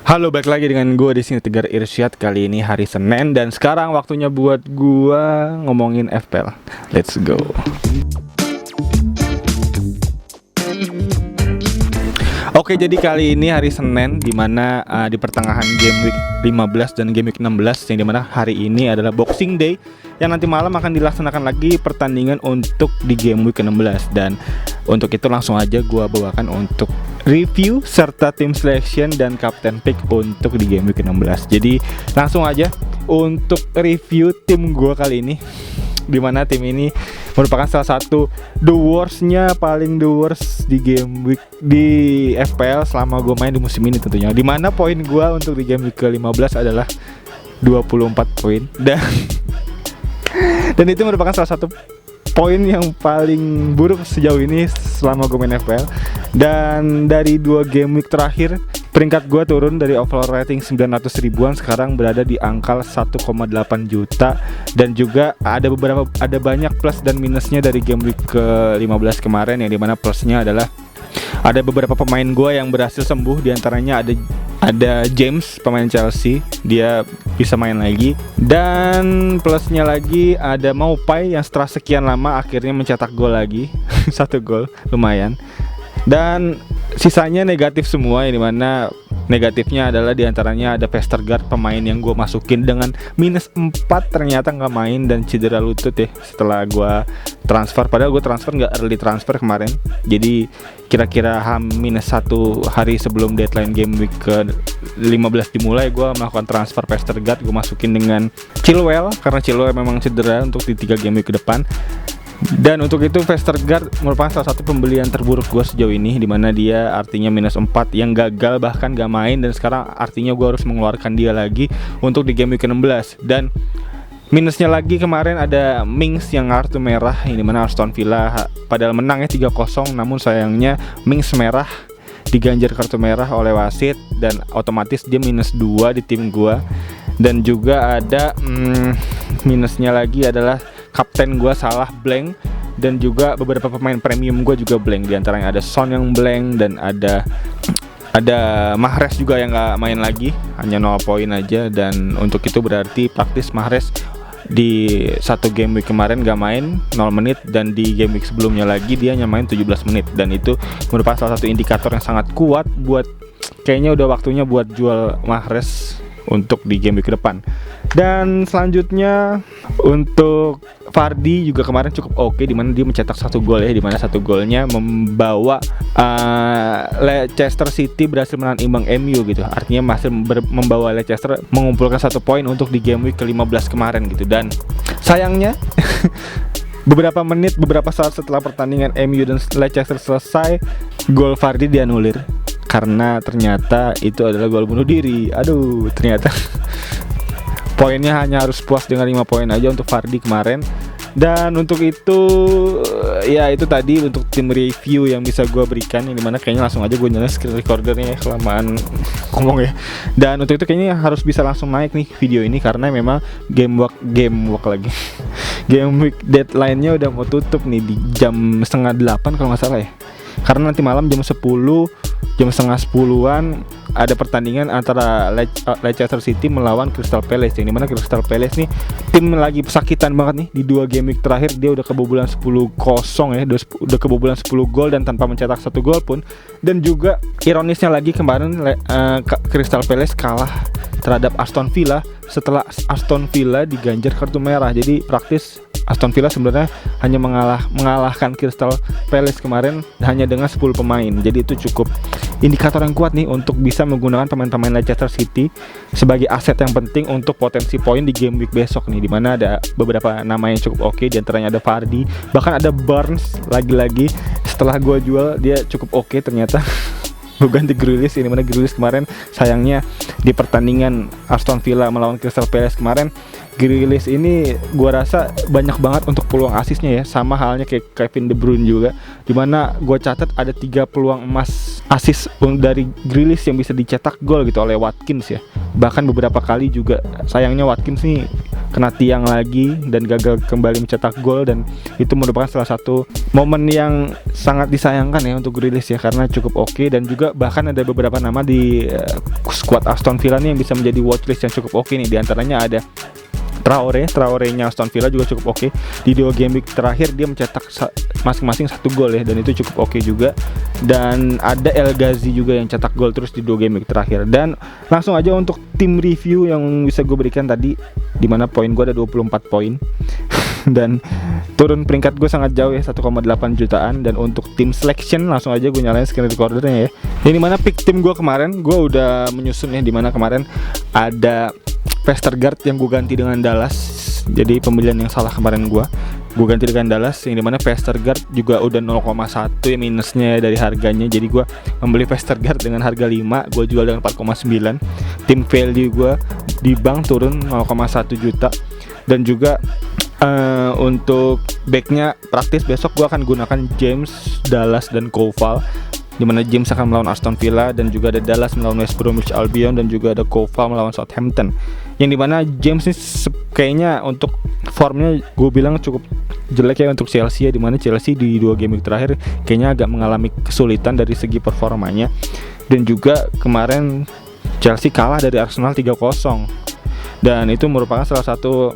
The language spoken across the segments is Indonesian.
Halo, balik lagi dengan gue di sini Tegar Irsyad. Kali ini hari Senin dan sekarang waktunya buat gue ngomongin FPL. Let's go. Oke, jadi kali ini hari Senin dimana di pertengahan game week 15 dan game week 16, yang dimana hari ini adalah Boxing Day, yang nanti malam akan dilaksanakan lagi pertandingan untuk di game week ke-16. Dan untuk itu langsung aja gue bawakan untuk review serta tim selection dan captain pick untuk di game week ke-16. Jadi langsung aja untuk review tim gue kali ini, dimana tim ini merupakan salah satu the paling the worst di game week di FPL selama gue main di musim ini tentunya. Dimana poin gue untuk di game week ke-15 adalah 24 poin dan itu merupakan salah satu poin yang paling buruk sejauh ini selama gue main FPL. Dan dari 2 game week terakhir, peringkat gue turun dari overall rating 900 ribuan, sekarang berada di angka 1,8 juta. Dan juga ada banyak plus dan minusnya dari game week ke-15 kemarin, yang dimana plusnya adalah ada beberapa pemain gue yang berhasil sembuh. Diantaranya ada James, pemain Chelsea, dia bisa main lagi. Dan plusnya lagi ada Maupay yang setelah sekian lama akhirnya mencetak gol lagi. 1 gol, lumayan. Dan sisanya negatif semua, yang dimana negatifnya adalah diantaranya ada Vestergaard, pemain yang gue masukin dengan minus 4 ternyata gak main dan cedera lutut ya setelah gue transfer. Padahal gue transfer gak early transfer kemarin, jadi kira-kira H-1 hari sebelum deadline game week ke-15 dimulai, gue melakukan transfer Vestergaard. Gue masukin dengan Chilwell karena Chilwell memang cedera untuk di 3 game week ke depan. Dan untuk itu Vestergaard merupakan salah satu pembelian terburuk gue sejauh ini, dimana dia artinya minus 4 yang gagal bahkan gak main. Dan sekarang artinya gue harus mengeluarkan dia lagi untuk di game week ke-16. Dan minusnya lagi kemarin ada Mings yang kartu merah, yang dimana Aston Villa padahal menang ya 3-0, namun sayangnya Mings merah, diganjar kartu merah oleh wasit, dan otomatis dia minus 2 di tim gue. Dan juga ada minusnya lagi adalah kapten gue salah blank, dan juga beberapa pemain premium gue juga blank. Di antaranya ada Son yang blank, dan ada Mahrez juga yang gak main lagi, hanya 0 poin aja. Dan untuk itu berarti praktis Mahrez di 1 game week kemarin gak main 0 menit, dan di game week sebelumnya lagi dia hanya main 17 menit. Dan itu merupakan salah satu indikator yang sangat kuat buat kayaknya udah waktunya buat jual Mahrez untuk di game week ke depan. Dan selanjutnya untuk Vardy juga kemarin cukup oke, dimana dia mencetak 1 gol ya, dimana 1 golnya membawa Leicester City berhasil menang imbang MU gitu. Artinya masih membawa Leicester mengumpulkan 1 poin untuk di game week ke-15 kemarin gitu. Dan sayangnya beberapa saat setelah pertandingan MU dan Leicester selesai, gol Vardy dianulir karena ternyata itu adalah gol bunuh diri. Aduh, ternyata poinnya hanya harus puas dengan 5 poin aja untuk Vardy kemarin. Dan untuk itu ya itu tadi untuk tim review yang bisa gue berikan, yang dimana kayaknya langsung aja gue nyalain screen recordernya ya, kelamaan ngomong ya. Dan untuk itu kayaknya harus bisa langsung naik nih video ini, karena memang game week lagi game week deadline-nya udah mau tutup nih di jam 7:30 kalau nggak salah ya. Karena nanti malam jam 9:30-an ada pertandingan antara Leicester City melawan Crystal Palace, yang dimana Crystal Palace nih tim lagi pesakitan banget nih. Di 2 game week terakhir dia udah kebobolan 10-0 ya, udah kebobolan 10 gol dan tanpa mencetak 1 gol pun. Dan juga ironisnya lagi kemarin Crystal Palace kalah terhadap Aston Villa setelah Aston Villa diganjar kartu merah. Jadi praktis Aston Villa sebenarnya hanya mengalahkan Crystal Palace kemarin hanya dengan 10 pemain. Jadi itu cukup indikator yang kuat nih untuk bisa menggunakan pemain-pemain Leicester City sebagai aset yang penting untuk potensi poin di game week besok nih, dimana ada beberapa nama yang cukup oke. Di antaranya ada Vardy, bahkan ada Barnes lagi-lagi setelah gue jual dia cukup oke ternyata. Gue ganti Grealish, ini mana Grealish kemarin sayangnya di pertandingan Aston Villa melawan Crystal Palace kemarin, Grealish ini gua rasa banyak banget untuk peluang asisnya ya, sama halnya kayak Kevin De Bruyne juga, dimana gue catat ada 3 peluang emas asis dari Grealish yang bisa dicetak gol gitu oleh Watkins ya. Bahkan beberapa kali juga sayangnya Watkins nih kena tiang lagi dan gagal kembali mencetak gol, dan itu merupakan salah satu momen yang sangat disayangkan ya untuk Grealish ya, karena cukup oke. Dan juga bahkan ada beberapa nama di squad Aston Villa nih yang bisa menjadi watchlist yang cukup oke nih. Di antaranya ada Traore-nya Aston Villa juga cukup oke. Di 2 game week terakhir dia mencetak masing-masing 1 gol ya, dan itu cukup oke juga. Dan ada El Ghazi juga yang cetak gol terus di 2 game week terakhir. Dan langsung aja untuk tim review yang bisa gue berikan tadi, dimana poin gue ada 24 poin dan turun peringkat gue sangat jauh ya, 1,8 jutaan. Dan untuk tim selection langsung aja gue nyalain screen recordernya ya. Ini mana pick tim gue kemarin, gue udah menyusun ya, dimana kemarin ada Vestergaard yang gue ganti dengan Dallas. Jadi pembelian yang salah kemarin gue ganti dengan Dallas, yang dimana Vestergaard juga udah 0,1 ya minusnya dari harganya. Jadi gue membeli Vestergaard dengan harga 5, gue jual dengan 4,9. Tim value gue di bank turun 0,1 juta. Dan juga untuk backnya praktis besok gue akan gunakan James, Dallas, dan Koval, dimana James akan melawan Aston Villa, dan juga ada Dallas melawan West Bromwich Albion, dan juga ada Koval melawan Southampton. Yang dimana James ini kayaknya untuk formnya gue bilang cukup jelek ya untuk Chelsea ya, dimana Chelsea di 2 game terakhir kayaknya agak mengalami kesulitan dari segi performanya. Dan juga kemarin Chelsea kalah dari Arsenal 3-0, dan itu merupakan salah satu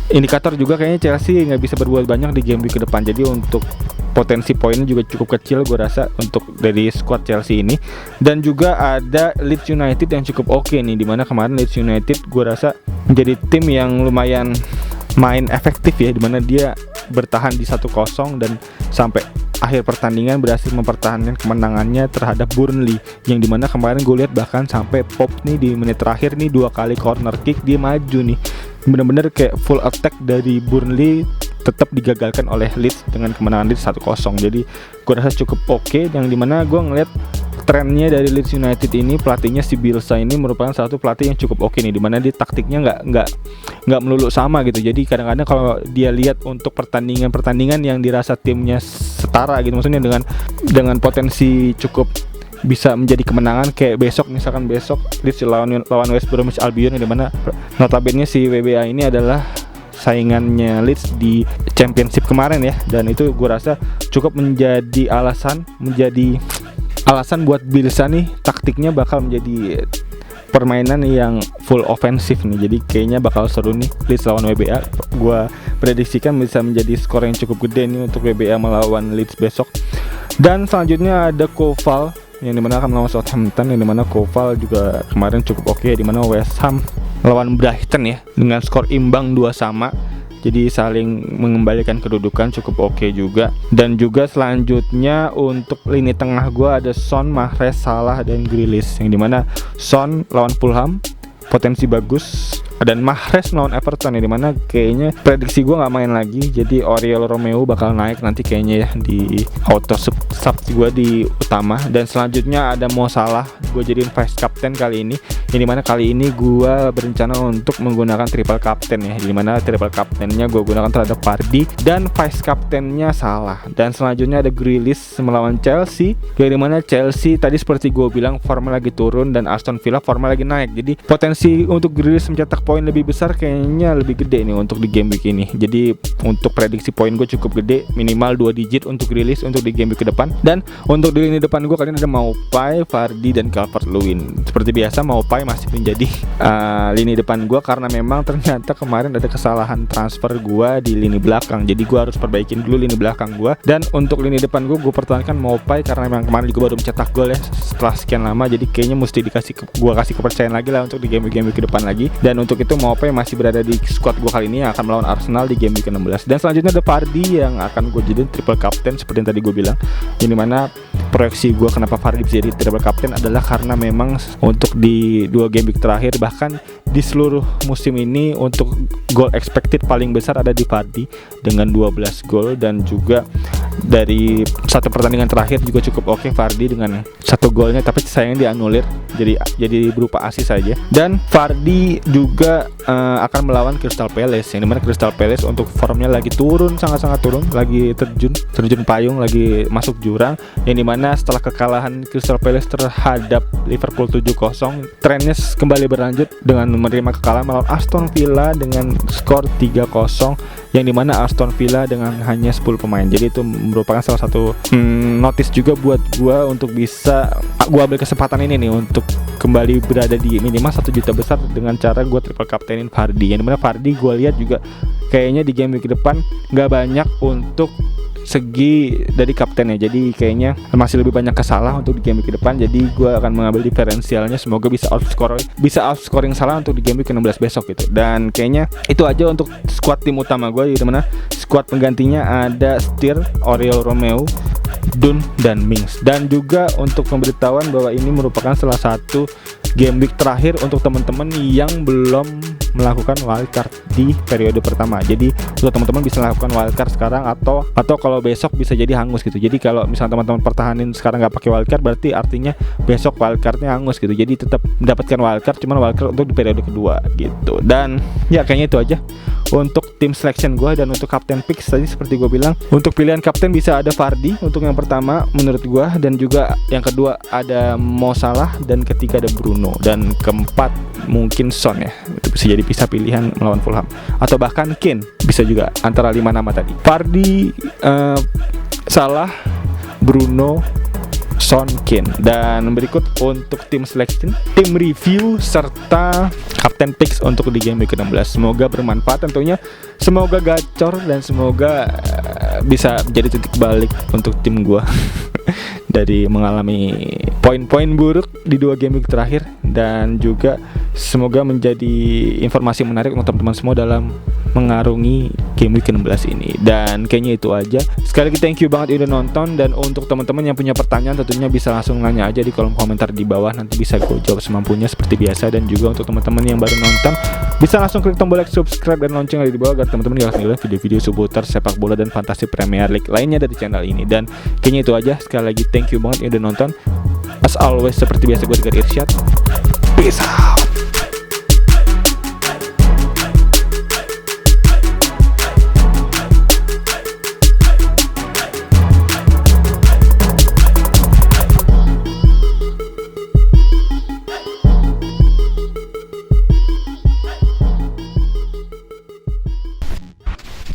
indikator juga kayaknya Chelsea nggak bisa berbuat banyak di game week ke depan. Jadi untuk potensi poinnya juga cukup kecil gue rasa untuk dari squad Chelsea ini. Dan juga ada Leeds United yang cukup oke nih, dimana kemarin Leeds United gue rasa menjadi tim yang lumayan main efektif ya, dimana dia bertahan di 1-0 dan sampai akhir pertandingan berhasil mempertahankan kemenangannya terhadap Burnley, yang dimana kemarin gue lihat bahkan sampai Pop nih di menit terakhir nih 2 kali corner kick dia maju nih, bener-bener kayak full attack dari Burnley tetap digagalkan oleh Leeds dengan kemenangan Leeds 1-0. Jadi gue rasa cukup oke, yang dimana gue ngeliat trennya dari Leeds United ini, pelatihnya si Bielsa ini merupakan salah satu pelatih yang cukup oke nih, dimana dia taktiknya nggak melulu sama gitu. Jadi kadang-kadang kalau dia lihat untuk pertandingan yang dirasa timnya setara gitu, maksudnya dengan potensi cukup bisa menjadi kemenangan, kayak misalkan besok Leeds lawan West Bromwich Albion, yang dimana notabene si WBA ini adalah saingannya Leeds di Championship kemarin ya. Dan itu gue rasa cukup menjadi alasan buat Bielsa nih, taktiknya bakal menjadi permainan yang full ofensif nih. Jadi kayaknya bakal seru nih Leeds lawan WBA. Gue prediksikan bisa menjadi skor yang cukup gede nih untuk WBA melawan Leeds besok. Dan selanjutnya ada Koval yang dimana akan melawan Southampton, yang dimana Koval juga kemarin cukup oke, dimana West Ham lawan Brighton ya dengan skor imbang 2-2, jadi saling mengembalikan kedudukan, cukup oke juga. Dan juga selanjutnya untuk lini tengah gue ada Son, Mahrez, Salah, dan Grealish, yang dimana Son lawan Fulham potensi bagus, dan Mahrez melawan Everton, ya dimana kayaknya prediksi gue nggak main lagi, jadi Oriol Romeu bakal naik nanti kayaknya ya di auto sub gue di utama. Dan selanjutnya ada Mo Salah, gue jadiin vice captain kali ini, yang dimana kali ini gue berencana untuk menggunakan triple captain ya, dimana triple captainnya gue gunakan terhadap Vardy dan vice captainnya Salah. Dan selanjutnya ada Grealish melawan Chelsea, yang dimana Chelsea tadi seperti gue bilang formnya lagi turun dan Aston Villa formnya lagi naik, jadi potensi untuk Grealish mencetak poin lebih besar kayaknya lebih gede nih untuk di game week ini. Jadi untuk prediksi poin gue cukup gede, minimal 2 digit untuk Grealish untuk di game week ke depan. Dan untuk di lini depan gue kali ini ada Maupay, Vardy, dan Calvert-Lewin. Seperti biasa Maupay masih menjadi lini depan gue, karena memang ternyata kemarin ada kesalahan transfer gue di lini belakang, jadi gue harus perbaikin dulu lini belakang gue. Dan untuk lini depan gue pertahankan Maupay karena memang kemarin juga baru mencetak gol ya setelah sekian lama, jadi kayaknya mesti gue kasih kepercayaan lagi lah untuk di game week ke depan lagi. Dan untuk itu Maupay masih berada di squad gue kali ini yang akan melawan Arsenal di game week ke-16. Dan selanjutnya ada Vardy yang akan gue jadiin triple captain seperti yang tadi gue bilang, yang dimana proyeksi gue kenapa Vardy bisa jadi triple captain adalah karena memang untuk di 2 game week terakhir, bahkan di seluruh musim ini, untuk goal expected paling besar ada di Vardy dengan 12 gol. Dan juga dari satu pertandingan terakhir juga cukup oke Vardy dengan satu golnya, tapi sayangnya dianulir jadi berupa assist saja. Dan Vardy juga akan melawan Crystal Palace, yang dimana Crystal Palace untuk formnya lagi turun, sangat-sangat turun, lagi terjun payung, lagi masuk jurang, yang dimana setelah kekalahan Crystal Palace terhadap Liverpool 7-0, trennya kembali berlanjut dengan menerima kekalahan melawan Aston Villa dengan skor 3-0, yang dimana Aston Villa dengan hanya 10 pemain. Jadi itu merupakan salah satu notice juga buat gua untuk bisa gua ambil kesempatan ini nih untuk kembali berada di minimal 1 juta besar dengan cara gua triple captainin Vardy, yang dimana Vardy gua lihat juga kayaknya di game week depan nggak banyak untuk segi dari kaptennya, jadi kayaknya masih lebih banyak kesalah untuk di game week ke depan. Jadi gue akan mengambil diferensialnya, semoga bisa outscoring salah untuk di game week ke-16 besok gitu. Dan kayaknya itu aja untuk squad tim utama gue, di mana squad penggantinya ada Steer, Oriol Romeu, Dun, dan Mings. Dan juga untuk pemberitahuan bahwa ini merupakan salah satu game week terakhir untuk teman-teman yang belum melakukan wildcard di periode pertama. Jadi untuk teman-teman bisa melakukan wildcard sekarang, atau kalau besok bisa jadi hangus gitu. Jadi kalau misalnya teman-teman pertahanin sekarang nggak pakai wildcard, berarti artinya besok wildcardnya hangus gitu. Jadi tetap mendapatkan wildcard, cuman wildcard untuk di periode kedua gitu. Dan ya kayaknya itu aja untuk tim selection gue. Dan untuk captain picks tadi seperti gue bilang, untuk pilihan kapten bisa ada Vardy untuk yang pertama menurut gue, dan juga yang kedua ada Mo Salah, dan ketiga ada Bruno, dan keempat mungkin Son ya. Itu bisa jadi pisah pilihan melawan Fulham, atau bahkan Kane bisa juga antara 5 nama tadi. Vardy, Salah, Bruno, Son, Kane. Dan berikut untuk tim selection, tim review, serta captain picks untuk di game week ke-16. Semoga bermanfaat tentunya, semoga gacor, dan semoga bisa jadi titik balik untuk tim gua dari mengalami poin-poin buruk di 2 game week terakhir. Dan juga semoga menjadi informasi menarik untuk teman-teman semua dalam mengarungi game week ke-16 ini. Dan kayaknya itu aja. Sekali lagi thank you banget udah nonton. Dan untuk teman-teman yang punya pertanyaan tentunya bisa langsung nanya aja di kolom komentar di bawah, nanti bisa gue jawab semampunya seperti biasa. Dan juga untuk teman-teman yang baru nonton, bisa langsung klik tombol like, subscribe, dan lonceng ada di bawah agar teman-teman gak ketinggalan video-video seputar sepak bola dan fantasi Premier League lainnya dari channel ini. Dan kayaknya itu aja. Sekali lagi thank you banget udah nonton. As always seperti biasa, gue Tegar Irsyad. Peace out.